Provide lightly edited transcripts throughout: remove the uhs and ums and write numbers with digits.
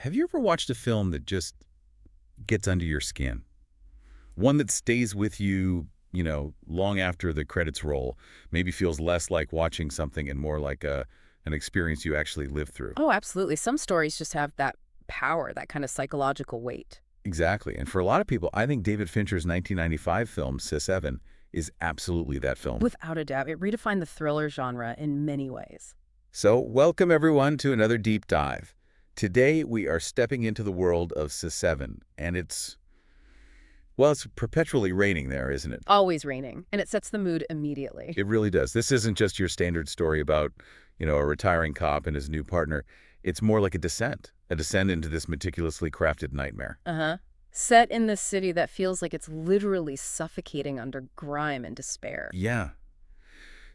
Have you ever watched a film that just gets under your skin? One that stays with you, long after the credits roll, maybe feels less like watching something and more like an experience you actually lived through. Oh, absolutely. Some stories just have that power, that kind of psychological weight. Exactly. And for a lot of people, I think David Fincher's 1995 film, Se7en, is absolutely that film. Without a doubt, it redefined the thriller genre in many ways. So welcome everyone to another deep dive. Today we are stepping into the world of Se7en, and it's perpetually raining there, isn't it? Always raining, and it sets the mood immediately. It really does. This isn't just your standard story about, a retiring cop and his new partner. It's more like a descent into this meticulously crafted nightmare. Uh-huh. Set in this city that feels like it's literally suffocating under grime and despair. Yeah.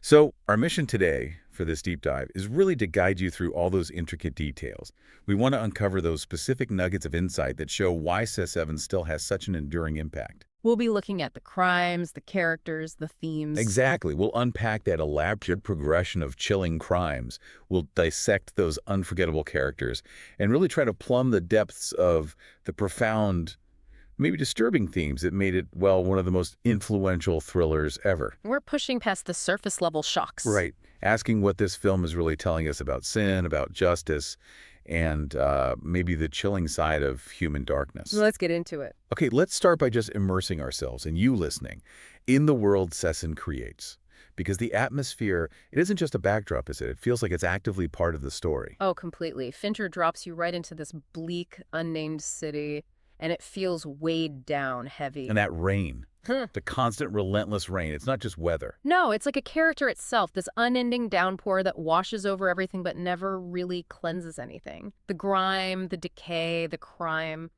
So our mission today for this deep dive is really to guide you through all those intricate details. We want to uncover those specific nuggets of insight that show why Se7en still has such an enduring impact. We'll be looking at the crimes, the characters, the themes. Exactly. We'll unpack that elaborate progression of chilling crimes. We'll dissect those unforgettable characters and really try to plumb the depths of the profound, maybe disturbing themes that made it, one of the most influential thrillers ever. We're pushing past the surface level shocks. Right. Asking what this film is really telling us about sin, about justice, and maybe the chilling side of human darkness. Let's get into it. Okay, let's start by just immersing ourselves, and you listening, in the world Se7en creates. Because the atmosphere, it isn't just a backdrop, is it? It feels like it's actively part of the story. Oh, completely. Fincher drops you right into this bleak, unnamed city, and it feels weighed down, heavy. And that rain, the constant, relentless rain, it's not just weather. No, it's like a character itself, this unending downpour that washes over everything but never really cleanses anything. The grime, the decay, the crime,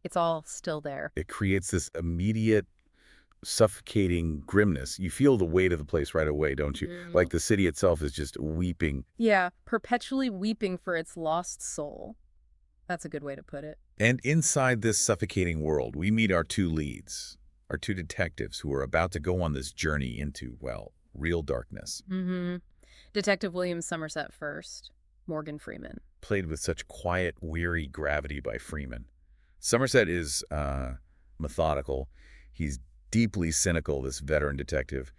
it's all still there. It creates this immediate, suffocating grimness. You feel the weight of the place right away, don't you? Like the city itself is just weeping. Yeah, perpetually weeping for its lost soul. That's a good way to put it. And inside this suffocating world, we meet our two leads, our two detectives who are about to go on this journey into, real darkness. Detective William Somerset first, Morgan Freeman. Played with such quiet, weary gravity by Freeman. Somerset is methodical. He's deeply cynical, this veteran detective.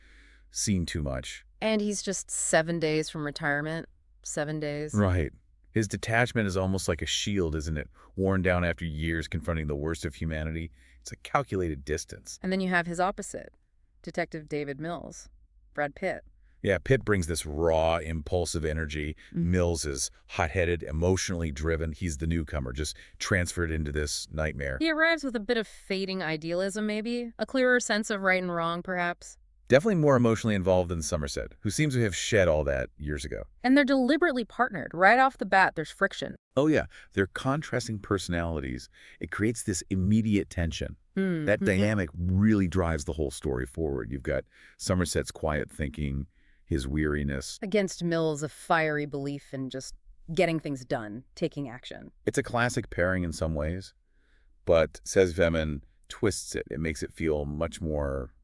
Seen too much. And he's just 7 days from retirement. 7 days. Right. His detachment is almost like a shield, isn't it? Worn down after years confronting the worst of humanity. It's a calculated distance. And then you have his opposite, Detective David Mills, Brad Pitt. Yeah, Pitt brings this raw, impulsive energy. Mills is hot-headed, emotionally driven. He's the newcomer, just transferred into this nightmare. He arrives with a bit of fading idealism, maybe. A clearer sense of right and wrong, perhaps. Definitely more emotionally involved than Somerset, who seems to have shed all that years ago. And they're deliberately partnered. Right off the bat, there's friction. Oh yeah, their contrasting personalities. It creates this immediate tension. That dynamic really drives the whole story forward. You've got Somerset's quiet thinking, his weariness. Against Mills, a fiery belief in just getting things done, taking action. It's a classic pairing in some ways, but Se7en twists it. It makes it feel much more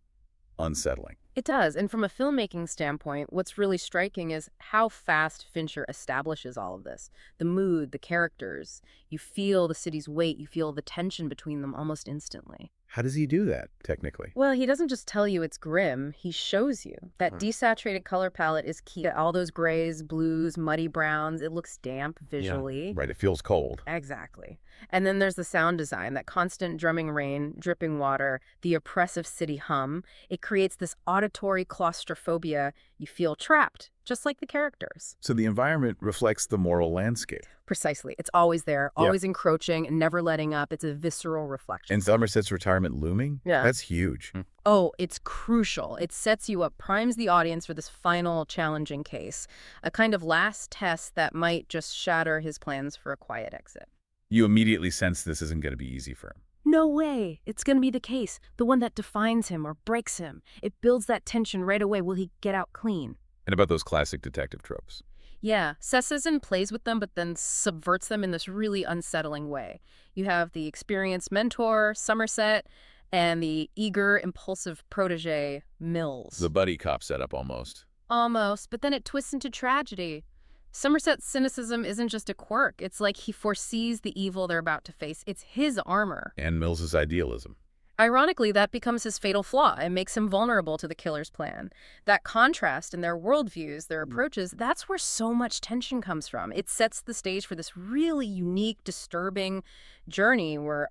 unsettling. It does, and from a filmmaking standpoint, what's really striking is how fast Fincher establishes all of this. The mood, the characters. You feel the city's weight, you feel the tension between them almost instantly. How does he do that, technically? Well, he doesn't just tell you it's grim, he shows you. That desaturated color palette is key. All those grays, blues, muddy browns, it looks damp visually. Yeah, right, it feels cold. Exactly. And then there's the sound design, that constant drumming rain, dripping water, the oppressive city hum. It creates this auditory claustrophobia. You feel trapped, just like the characters. So the environment reflects the moral landscape. Precisely. It's always there, always encroaching, and never letting up. It's a visceral reflection. And Somerset's retirement looming? Yeah. That's huge. Oh, it's crucial. It sets you up, primes the audience for this final challenging case, a kind of last test that might just shatter his plans for a quiet exit. You immediately sense this isn't going to be easy for him. No way. It's going to be the case, the one that defines him or breaks him. It builds that tension right away. Will he get out clean? And about those classic detective tropes. Yeah, Se7en plays with them, but then subverts them in this really unsettling way. You have the experienced mentor, Somerset, and the eager, impulsive protege, Mills. The buddy cop setup almost. Almost, but then it twists into tragedy. Somerset's cynicism isn't just a quirk. It's like he foresees the evil they're about to face. It's his armor. And Mills's idealism. Ironically, that becomes his fatal flaw and makes him vulnerable to the killer's plan. That contrast in their worldviews, their approaches, that's where so much tension comes from. It sets the stage for this really unique, disturbing journey where,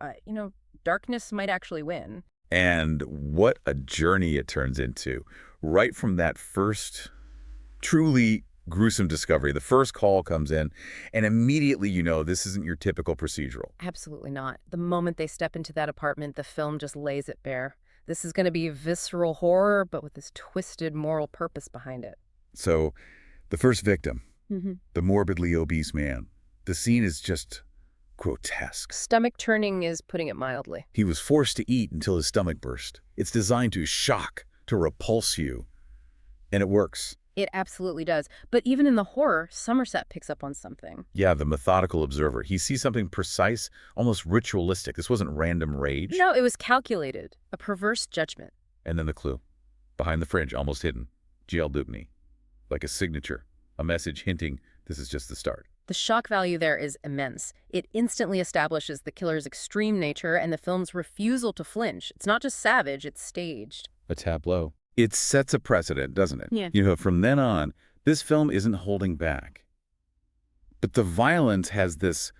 darkness might actually win. And what a journey it turns into. Right from that first truly gruesome discovery, the first call comes in, and immediately you know this isn't your typical procedural. Absolutely not. The moment they step into that apartment, the film just lays it bare. This is going to be visceral horror, but with this twisted moral purpose behind it. So the first victim, Mm-hmm. the morbidly obese man, the scene is just grotesque. Stomach turning is putting it mildly. He was forced to eat until his stomach burst. It's designed to shock, to repulse you. And it works. It absolutely does. But even in the horror, Somerset picks up on something. Yeah, the methodical observer. He sees something precise, almost ritualistic. This wasn't random rage. No, it was calculated. A perverse judgment. And then the clue. Behind the fringe, almost hidden. Gluttony. Like a signature. A message hinting this is just the start. The shock value there is immense. It instantly establishes the killer's extreme nature and the film's refusal to flinch. It's not just savage, it's staged. A tableau. It sets a precedent, doesn't it? Yeah. You know, from then on, this film isn't holding back. But the violence has this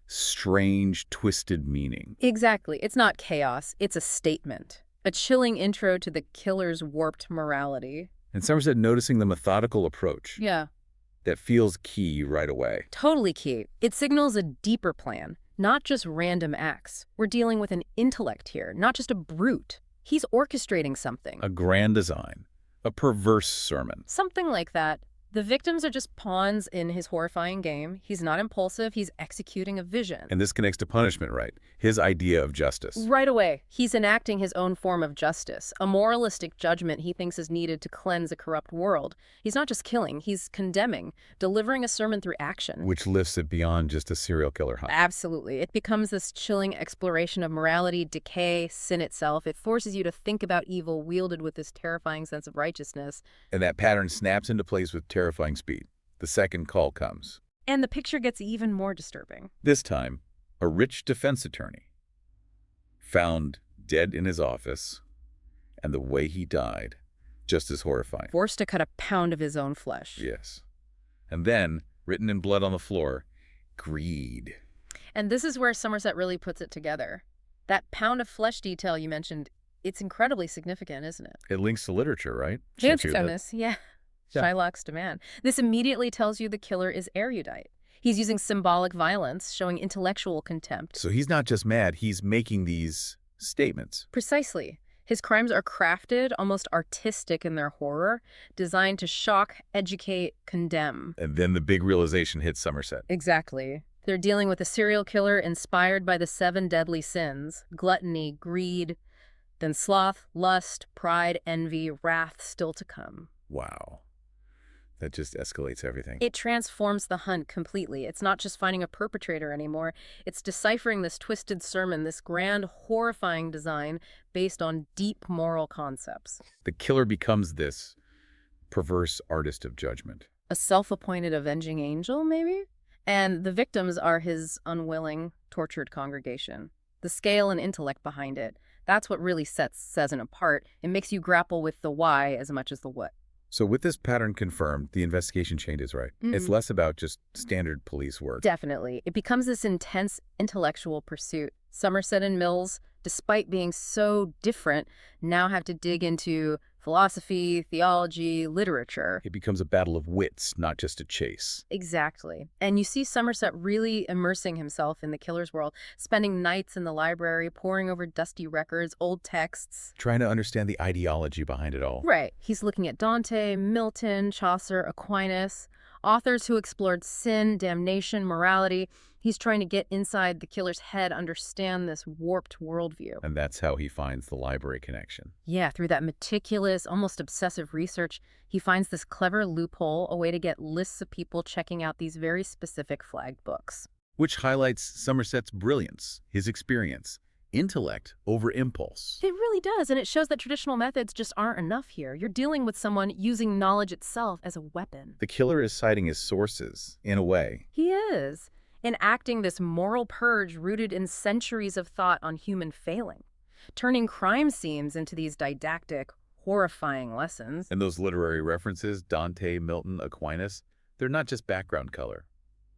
strange, twisted meaning. Exactly. It's not chaos. It's a statement. A chilling intro to the killer's warped morality. And Somerset noticing the methodical approach Yeah. that feels key right away. Totally key. It signals a deeper plan, not just random acts. We're dealing with an intellect here, not just a brute. He's orchestrating something. A grand design. A perverse sermon. Something like that. The victims are just pawns in his horrifying game. He's not impulsive. He's executing a vision. And this connects to punishment, right? His idea of justice. Right away, he's enacting his own form of justice, a moralistic judgment he thinks is needed to cleanse a corrupt world. He's not just killing, he's condemning, delivering a sermon through action. Which lifts it beyond just a serial killer hunt. Absolutely. It becomes this chilling exploration of morality, decay, sin itself. It forces you to think about evil wielded with this terrifying sense of righteousness. And that pattern snaps into place with terrifying speed. The second call comes. And the picture gets even more disturbing. This time, a rich defense attorney found dead in his office, and the way he died, just as horrifying. Forced to cut a pound of his own flesh. Yes. And then, written in blood on the floor, greed. And this is where Somerset really puts it together. That pound of flesh detail you mentioned, it's incredibly significant, isn't it? It links to literature, right? It's Shakespeare, famous, yeah. Yeah. Shylock's demand. This immediately tells you the killer is erudite. He's using symbolic violence, showing intellectual contempt. So he's not just mad, he's making these statements. Precisely. His crimes are crafted, almost artistic in their horror, designed to shock, educate, condemn. And then the big realization hits Somerset. Exactly. They're dealing with a serial killer inspired by the 7 deadly sins: gluttony, greed, then sloth, lust, pride, envy, wrath still to come. Wow. That just escalates everything. It transforms the hunt completely. It's not just finding a perpetrator anymore. It's deciphering this twisted sermon, this grand, horrifying design based on deep moral concepts. The killer becomes this perverse artist of judgment. A self-appointed avenging angel, maybe? And the victims are his unwilling, tortured congregation. The scale and intellect behind it, that's what really sets Se7en apart. It makes you grapple with the why as much as the what. So with this pattern confirmed, the investigation changes, right? It's less about just standard police work. Definitely. It becomes this intense intellectual pursuit. Somerset and Mills, despite being so different, now have to dig into philosophy, theology, literature. It becomes a battle of wits, not just a chase. Exactly. And you see Somerset really immersing himself in the killer's world, spending nights in the library, poring over dusty records, old texts. Trying to understand the ideology behind it all. Right. He's looking at Dante, Milton, Chaucer, Aquinas, authors who explored sin, damnation, morality. He's trying to get inside the killer's head, understand this warped worldview. And that's how he finds the library connection. Yeah, through that meticulous, almost obsessive research, he finds this clever loophole, a way to get lists of people checking out these very specific flagged books. Which highlights Somerset's brilliance, his experience, intellect over impulse. It really does, and it shows that traditional methods just aren't enough here. You're dealing with someone using knowledge itself as a weapon. The killer is citing his sources, in a way. He is, enacting this moral purge rooted in centuries of thought on human failing, turning crime scenes into these didactic, horrifying lessons. And those literary references, Dante, Milton, Aquinas, they're not just background color.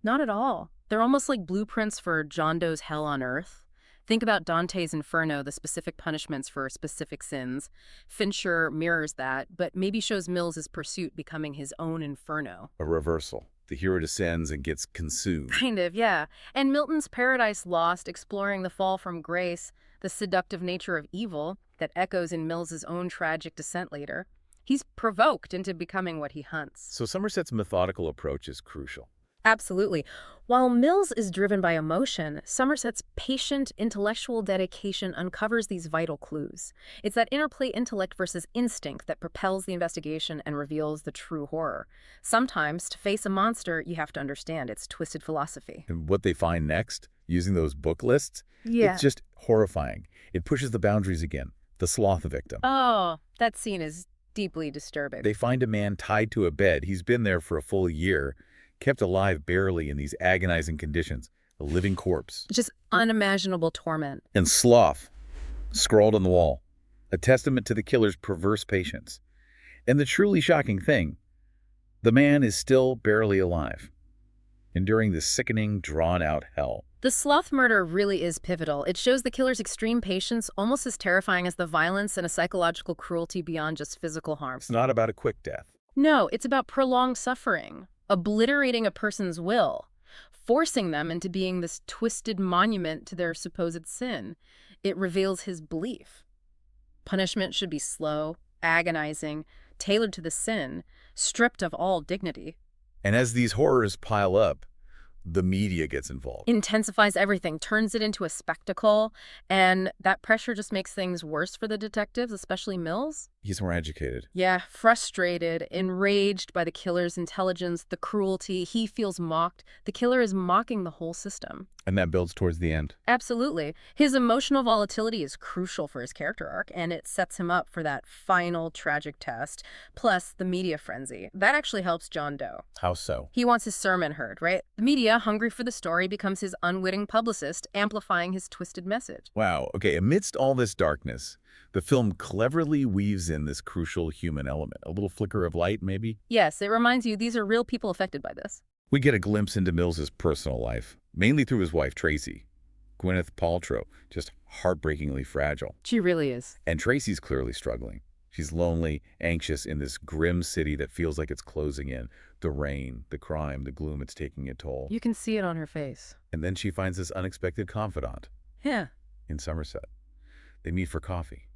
Not at all. They're almost like blueprints for John Doe's hell on earth. Think about Dante's Inferno, the specific punishments for specific sins. Fincher mirrors that, but maybe shows Mills's pursuit becoming his own inferno. A reversal. The hero descends and gets consumed. Kind of, yeah. And Milton's Paradise Lost, exploring the fall from grace, the seductive nature of evil that echoes in Mills's own tragic descent later. He's provoked into becoming what he hunts. So Somerset's methodical approach is crucial. Absolutely. While Mills is driven by emotion, Somerset's patient, intellectual dedication uncovers these vital clues. It's that interplay intellect versus instinct that propels the investigation and reveals the true horror. Sometimes, to face a monster, you have to understand its twisted philosophy. And what they find next, using those book lists, Yeah. it's just horrifying. It pushes the boundaries again. The sloth victim. Oh, that scene is deeply disturbing. They find a man tied to a bed. He's been there for a full year, kept alive barely in these agonizing conditions, a living corpse. Just unimaginable torment. And sloth, scrawled on the wall, a testament to the killer's perverse patience. And the truly shocking thing, the man is still barely alive, enduring this sickening, drawn-out hell. The sloth murder really is pivotal. It shows the killer's extreme patience, almost as terrifying as the violence and a psychological cruelty beyond just physical harm. It's not about a quick death. No, it's about prolonged suffering, obliterating a person's will, forcing them into being this twisted monument to their supposed sin. It reveals his belief. Punishment should be slow, agonizing, tailored to the sin, stripped of all dignity. And as these horrors pile up, the media gets involved. Intensifies everything, turns it into a spectacle, and that pressure just makes things worse for the detectives, especially Mills. He's more educated. Yeah, frustrated, enraged by the killer's intelligence, the cruelty. He feels mocked. The killer is mocking the whole system. And that builds towards the end. Absolutely. His emotional volatility is crucial for his character arc, and it sets him up for that final tragic test, plus the media frenzy. That actually helps John Doe. How so? He wants his sermon heard, right? The media, hungry for the story, becomes his unwitting publicist, amplifying his twisted message. Wow. Okay, amidst all this darkness, the film cleverly weaves in this crucial human element. A little flicker of light, maybe? Yes, it reminds you these are real people affected by this. We get a glimpse into Mills's personal life, mainly through his wife, Tracy. Gwyneth Paltrow, just heartbreakingly fragile. She really is. And Tracy's clearly struggling. She's lonely, anxious in this grim city that feels like it's closing in. The rain, the crime, the gloom, it's taking a toll. You can see it on her face. And then she finds this unexpected confidant Yeah. in Somerset. They meet for coffee.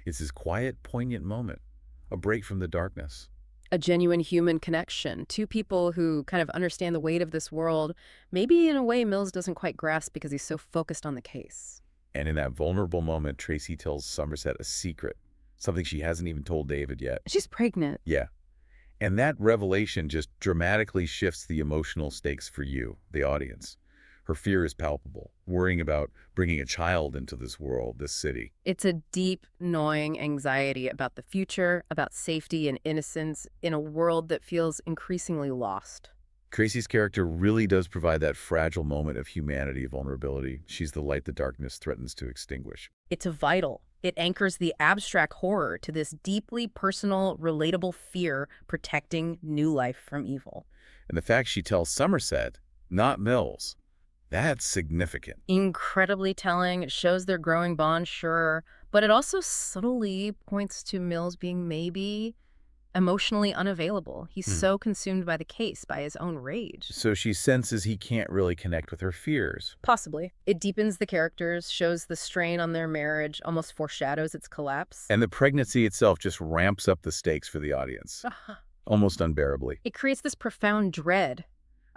It's this quiet, poignant moment, a break from the darkness. A genuine human connection. Two people who kind of understand the weight of this world, maybe in a way Mills doesn't quite grasp because he's so focused on the case. And in that vulnerable moment, Tracy tells Somerset a secret, something she hasn't even told David yet. She's pregnant. Yeah. And that revelation just dramatically shifts the emotional stakes for you, the audience. Her fear is palpable, worrying about bringing a child into this world, this city. It's a deep, gnawing anxiety about the future, about safety and innocence in a world that feels increasingly lost. Tracy's character really does provide that fragile moment of humanity, vulnerability. She's the light the darkness threatens to extinguish. It's vital. It anchors the abstract horror to this deeply personal, relatable fear protecting new life from evil. And the fact she tells Somerset, not Mills, that's significant. Incredibly telling. It shows their growing bond, sure, but it also subtly points to Mills being maybe emotionally unavailable. He's so consumed by the case, by his own rage. So she senses he can't really connect with her fears. Possibly. It deepens the characters, shows the strain on their marriage, almost foreshadows its collapse. And the pregnancy itself just ramps up the stakes for the audience, almost unbearably. It creates this profound dread,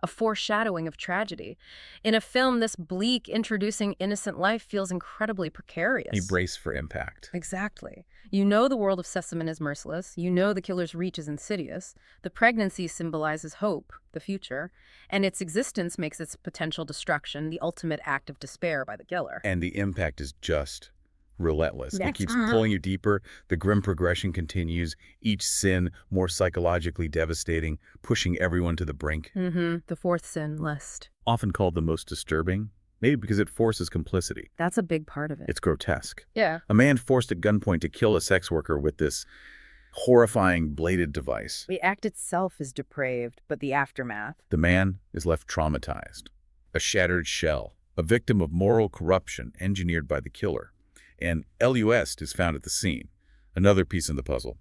a foreshadowing of tragedy. In a film this bleak, introducing innocent life feels incredibly precarious. You brace for impact. Exactly. You know the world of Se7en is merciless. You know the killer's reach is insidious. The pregnancy symbolizes hope, the future, and its existence makes its potential destruction the ultimate act of despair by the killer. And the impact is just relentless. It That's keeps pulling you deeper. The grim progression continues, each sin more psychologically devastating, pushing everyone to the brink. The fourth sin list. Often called the most disturbing, maybe because it forces complicity. That's a big part of it. It's grotesque. Yeah. A man forced at gunpoint to kill a sex worker with this horrifying bladed device. The act itself is depraved, but the aftermath. The man is left traumatized, a shattered shell, a victim of moral corruption engineered by the killer. And LUS is found at the scene, another piece in the puzzle.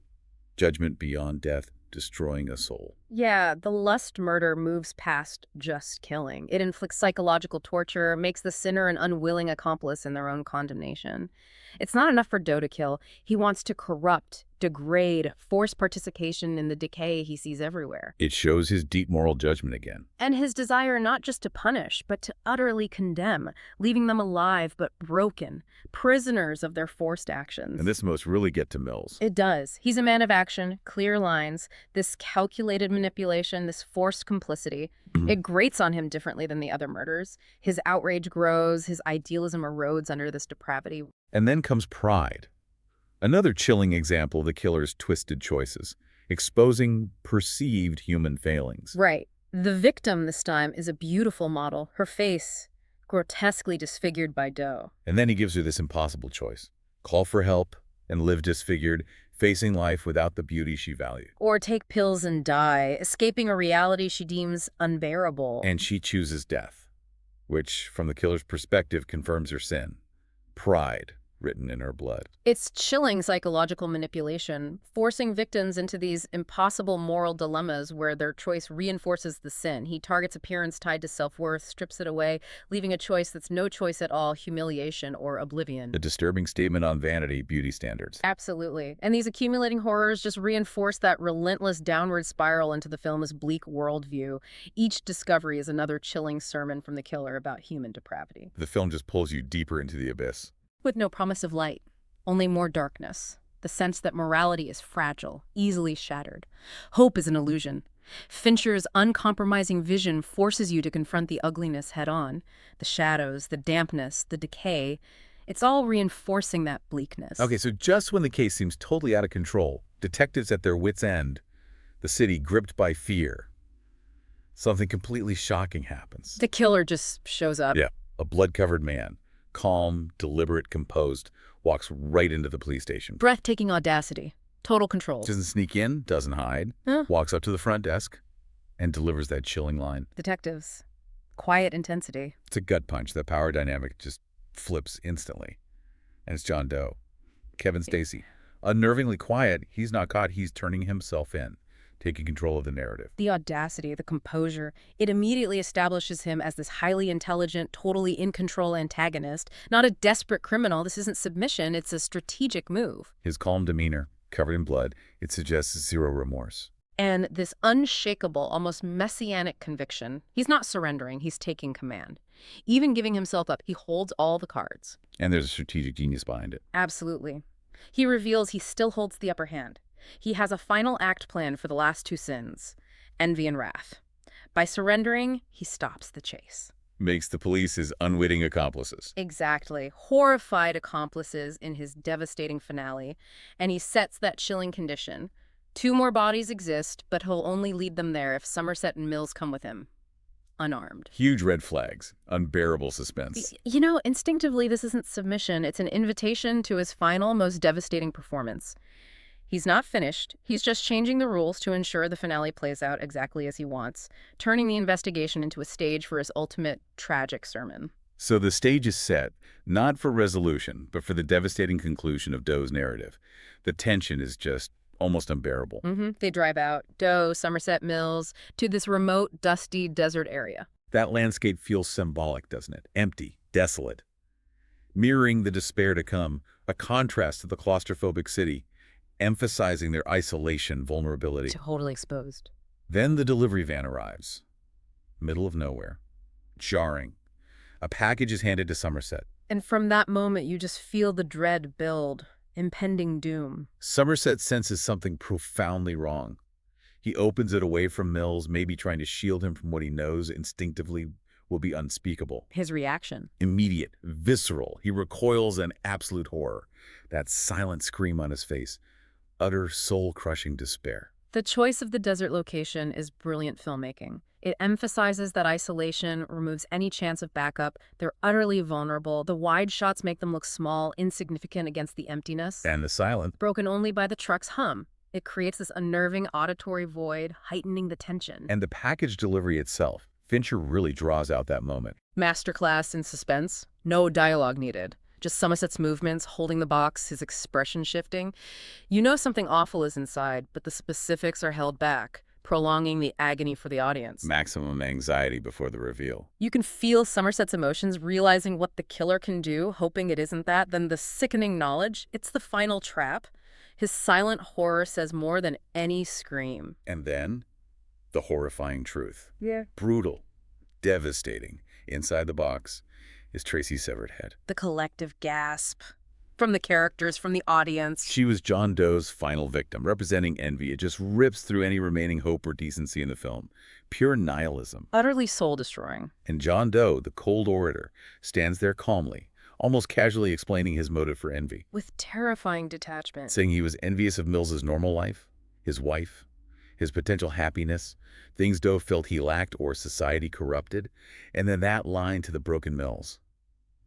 Judgment beyond death, destroying a soul. Yeah, the lust murder moves past just killing. It inflicts psychological torture, makes the sinner an unwilling accomplice in their own condemnation. It's not enough for Doe to kill. He wants to corrupt, degrade, force participation in the decay he sees everywhere. It shows his deep moral judgment again. And his desire not just to punish, but to utterly condemn, leaving them alive but broken, prisoners of their forced actions. And this must really get to Mills. It does. He's a man of action, clear lines, this calculated manipulation, this forced complicity. It grates on him differently than the other murders. His outrage grows, his idealism erodes under this depravity. And then comes Pride. Another chilling example of the killer's twisted choices, exposing perceived human failings. Right. The victim this time is a beautiful model, her face grotesquely disfigured by Doe. And then he gives her this impossible choice. Call for help and live disfigured, facing life without the beauty she valued. Or take pills and die, escaping a reality she deems unbearable. And she chooses death, which, from the killer's perspective, confirms her sin. Pride written in her blood. It's chilling psychological manipulation, forcing victims into these impossible moral dilemmas where their choice reinforces the sin. He targets appearance tied to self-worth, strips it away, leaving a choice that's no choice at all, humiliation or oblivion. A disturbing statement on vanity, beauty standards. Absolutely. And these accumulating horrors just reinforce that relentless downward spiral into the film's bleak worldview. Each discovery is another chilling sermon from the killer about human depravity. The film just pulls you deeper into the abyss. With no promise of light, only more darkness. The sense that morality is fragile, easily shattered. Hope is an illusion. Fincher's uncompromising vision forces you to confront the ugliness head-on. The shadows, the dampness, the decay. It's all reinforcing that bleakness. Okay, so just when the case seems totally out of control, detectives at their wits' end, the city gripped by fear, something completely shocking happens. The killer just shows up. Yeah, a blood-covered man, calm, deliberate, composed, walks right into the police station. Breathtaking audacity. Total control. Doesn't sneak in, doesn't hide, walks up to the front desk, and delivers that chilling line. Detectives. Quiet intensity. It's a gut punch. The power dynamic just flips instantly. And it's John Doe. Kevin Spacey. Unnervingly quiet, he's not caught, he's turning himself in, taking control of the narrative. The audacity, the composure, it immediately establishes him as this highly intelligent, totally in control antagonist, not a desperate criminal. This isn't submission, it's a strategic move. His calm demeanor, covered in blood, it suggests zero remorse. And this unshakable, almost messianic conviction. He's not surrendering, he's taking command. Even giving himself up, he holds all the cards. And there's a strategic genius behind it. Absolutely. He reveals he still holds the upper hand. He has a final act plan for the last two sins, envy and wrath. By surrendering, he stops the chase. Makes the police his unwitting accomplices. Exactly. Horrified accomplices in his devastating finale. And he sets that chilling condition. 2 more bodies exist, but he'll only lead them there if Somerset and Mills come with him. Unarmed. Huge red flags. Unbearable suspense. You know, instinctively, this isn't submission. It's an invitation to his final, most devastating performance. He's not finished. He's just changing the rules to ensure the finale plays out exactly as he wants, turning the investigation into a stage for his ultimate tragic sermon. So the stage is set, not for resolution, but for the devastating conclusion of Doe's narrative. The tension is just almost unbearable. They drive out, Doe, Somerset, Mills, to this remote, dusty desert area. That landscape feels symbolic, doesn't it? Empty, desolate. Mirroring the despair to come, a contrast to the claustrophobic city, emphasizing their isolation, vulnerability. Totally exposed. Then the delivery van arrives. Middle of nowhere. Jarring. A package is handed to Somerset. And from that moment, you just feel the dread build, impending doom. Somerset senses something profoundly wrong. He opens it away from Mills, maybe trying to shield him from what he knows instinctively will be unspeakable. His reaction. Immediate, visceral. He recoils in absolute horror. That silent scream on his face. Utter, soul-crushing despair. The choice of the desert location is brilliant filmmaking. It emphasizes that isolation, removes any chance of backup. They're utterly vulnerable. The wide shots make them look small, insignificant against the emptiness. And the silence. Broken only by the truck's hum. It creates this unnerving auditory void, heightening the tension. And the package delivery itself. Fincher really draws out that moment. Masterclass in suspense. No dialogue needed. Just Somerset's movements, holding the box, his expression shifting. You know something awful is inside, but the specifics are held back, prolonging the agony for the audience. Maximum anxiety before the reveal. You can feel Somerset's emotions, realizing what the killer can do, hoping it isn't that, then the sickening knowledge, it's the final trap. His silent horror says more than any scream. And then, the horrifying truth. Yeah. Brutal, devastating. Inside the box is Tracy's severed head. The collective gasp. From the characters, from the audience. She was John Doe's final victim, representing envy. It just rips through any remaining hope or decency in the film. Pure nihilism. Utterly soul-destroying. And John Doe, the cold orator, stands there calmly, almost casually explaining his motive for envy. With terrifying detachment. Saying he was envious of Mills's normal life, his wife, his potential happiness, things Doe felt he lacked or society corrupted, and then that line to the broken Mills.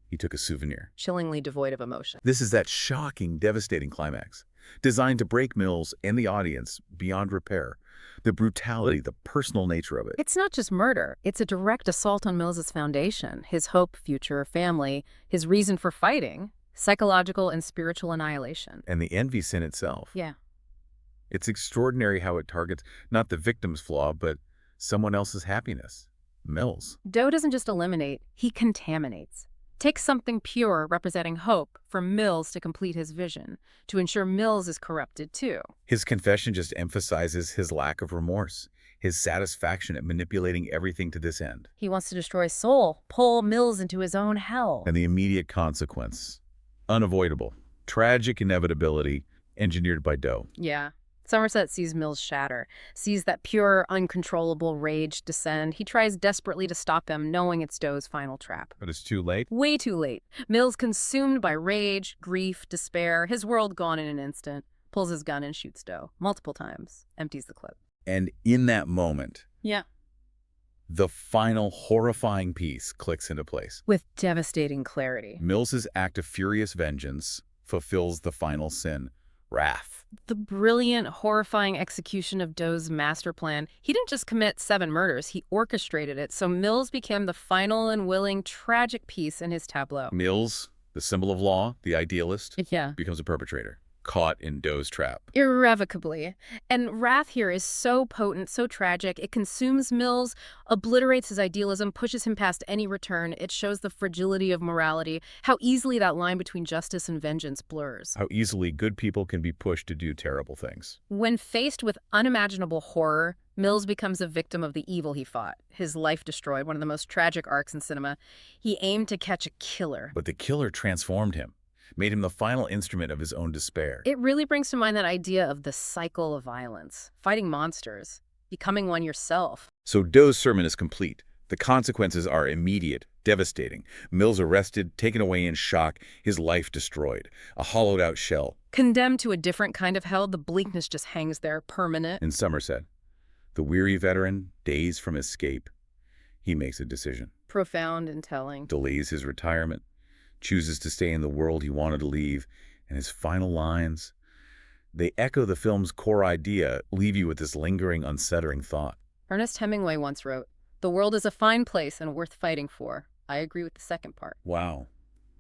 He took a souvenir. Chillingly devoid of emotion. This is that shocking, devastating climax, designed to break Mills and the audience beyond repair. The brutality, the personal nature of it. It's not just murder. It's a direct assault on Mills's foundation, his hope, future, family, his reason for fighting, psychological and spiritual annihilation. And the envy sin itself. Yeah. It's extraordinary how it targets not the victim's flaw, but someone else's happiness. Mills. Doe doesn't just eliminate, he contaminates. Takes something pure, representing hope, for Mills to complete his vision, to ensure Mills is corrupted too. His confession just emphasizes his lack of remorse, his satisfaction at manipulating everything to this end. He wants to destroy soul, pull Mills into his own hell. And the immediate consequence. Unavoidable. Tragic inevitability engineered by Doe. Yeah. Somerset sees Mills shatter, sees that pure, uncontrollable rage descend. He tries desperately to stop him, knowing it's Doe's final trap. But it's too late. Way too late. Mills, consumed by rage, grief, despair, his world gone in an instant, pulls his gun and shoots Doe multiple times, empties the clip. And in that moment, Yeah. the final horrifying piece clicks into place. With devastating clarity. Mills's act of furious vengeance fulfills the final sin, wrath. The brilliant, horrifying execution of Doe's master plan. He didn't just commit 7 murders, he orchestrated it, so Mills became the final and willing, tragic piece in his tableau. Mills, the symbol of law, the idealist, Yeah. becomes a perpetrator, caught in Doe's trap. Irrevocably. And wrath here is so potent, so tragic. It consumes Mills, obliterates his idealism, pushes him past any return. It shows the fragility of morality, how easily that line between justice and vengeance blurs. How easily good people can be pushed to do terrible things. When faced with unimaginable horror, Mills becomes a victim of the evil he fought. His life destroyed, one of the most tragic arcs in cinema. He aimed to catch a killer. But the killer transformed him, made him the final instrument of his own despair. It really brings to mind that idea of the cycle of violence, fighting monsters, becoming one yourself. So Doe's sermon is complete. The consequences are immediate, devastating. Mills arrested, taken away in shock, his life destroyed. A hollowed-out shell. Condemned to a different kind of hell, the bleakness just hangs there, permanent. In Somerset, the weary veteran, dazed from escape, he makes a decision. Profound and telling. Delays his retirement, chooses to stay in the world he wanted to leave, and his final lines, they echo the film's core idea, leave you with this lingering, unsettling thought. Ernest Hemingway once wrote, "The world is a fine place and worth fighting for." I agree with the second part. Wow.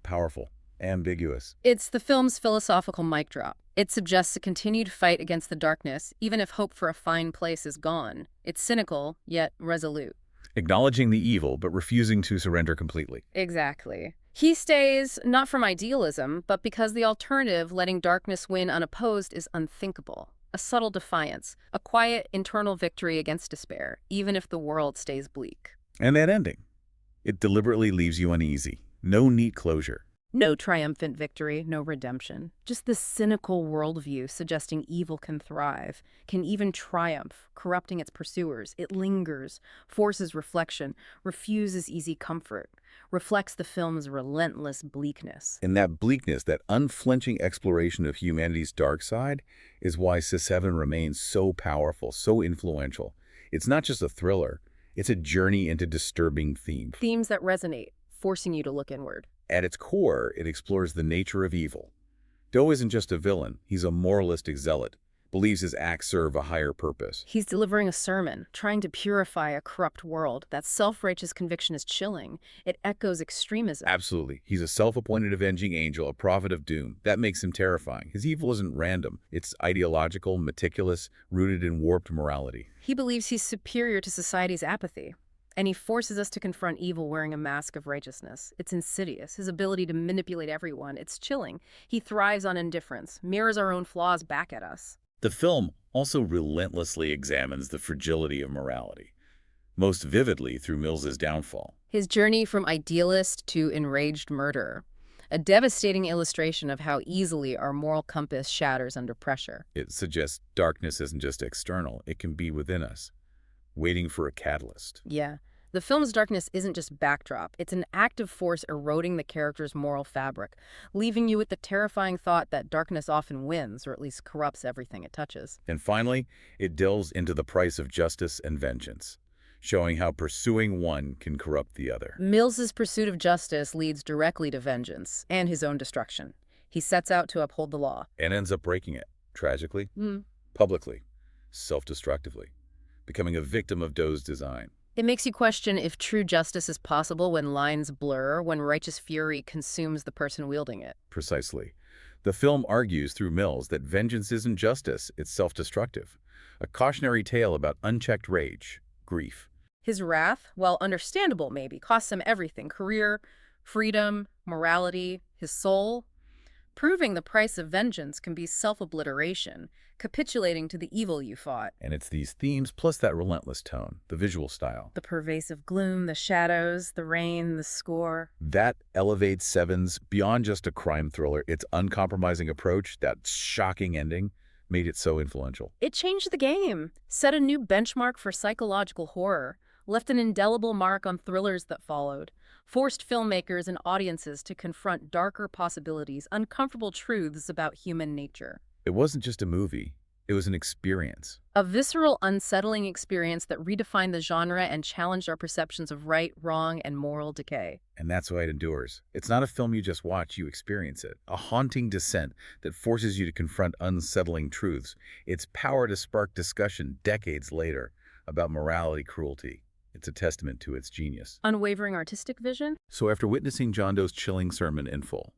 Powerful. Ambiguous. It's the film's philosophical mic drop. It suggests a continued fight against the darkness, even if hope for a fine place is gone. It's cynical, yet resolute. Acknowledging the evil, but refusing to surrender completely. Exactly. He stays not from idealism, but because the alternative, letting darkness win unopposed, is unthinkable. A subtle defiance, a quiet internal victory against despair, even if the world stays bleak. And that ending, it deliberately leaves you uneasy. No neat closure. No triumphant victory, no redemption. Just this cynical worldview suggesting evil can thrive, can even triumph, corrupting its pursuers. It lingers, forces reflection, refuses easy comfort, reflects the film's relentless bleakness. And that bleakness, that unflinching exploration of humanity's dark side, is why Se7en remains so powerful, so influential. It's not just a thriller, it's a journey into disturbing themes. Themes that resonate, forcing you to look inward. At its core, it explores the nature of evil. Do isn't just a villain, he's a moralistic zealot, believes his acts serve a higher purpose. He's delivering a sermon, trying to purify a corrupt world. That self-righteous conviction is chilling. It echoes extremism. Absolutely. He's a self-appointed avenging angel, a prophet of doom. That makes him terrifying. His evil isn't random. It's ideological, meticulous, rooted in warped morality. He believes he's superior to society's apathy. And he forces us to confront evil wearing a mask of righteousness. It's insidious. His ability to manipulate everyone. It's chilling. He thrives on indifference, mirrors our own flaws back at us. The film also relentlessly examines the fragility of morality, most vividly through Mills's downfall. His journey from idealist to enraged murderer. A devastating illustration of how easily our moral compass shatters under pressure. It suggests darkness isn't just external, it can be within us, waiting for a catalyst. Yeah. The film's darkness isn't just backdrop. It's an active force eroding the character's moral fabric, leaving you with the terrifying thought that darkness often wins, or at least corrupts everything it touches. And finally, it delves into the price of justice and vengeance, showing how pursuing one can corrupt the other. Mills's pursuit of justice leads directly to vengeance and his own destruction. He sets out to uphold the law. And ends up breaking it, tragically, publicly, self-destructively, becoming a victim of Doe's design. It makes you question if true justice is possible when lines blur, when righteous fury consumes the person wielding it. Precisely. The film argues through Mills that vengeance isn't justice, it's self-destructive. A cautionary tale about unchecked rage, grief. His wrath, while understandable maybe, costs him everything: career, freedom, morality, his soul. Proving the price of vengeance can be self-obliteration, capitulating to the evil you fought. And it's these themes, plus that relentless tone, the visual style, The pervasive gloom, the shadows, the rain, the score. that elevates Se7en's beyond just a crime thriller. Its uncompromising approach, that shocking ending, made it so influential. It changed the game, set a new benchmark for psychological horror, left an indelible mark on thrillers that followed, forced filmmakers and audiences to confront darker possibilities, uncomfortable truths about human nature. It wasn't just a movie, it was an experience. A visceral, unsettling experience that redefined the genre and challenged our perceptions of right, wrong, and moral decay. And that's why it endures. It's not a film you just watch, you experience it. A haunting descent that forces you to confront unsettling truths. Its power to spark discussion decades later about morality, cruelty. It's a testament to its genius. Unwavering artistic vision? So after witnessing John Doe's chilling sermon in full,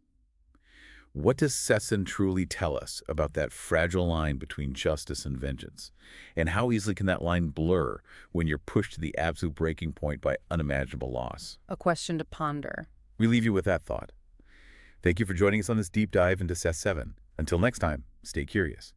what does Se7en truly tell us about that fragile line between justice and vengeance? And how easily can that line blur when you're pushed to the absolute breaking point by unimaginable loss? A question to ponder. We leave you with that thought. Thank you for joining us on this deep dive into Se7en. Until next time, stay curious.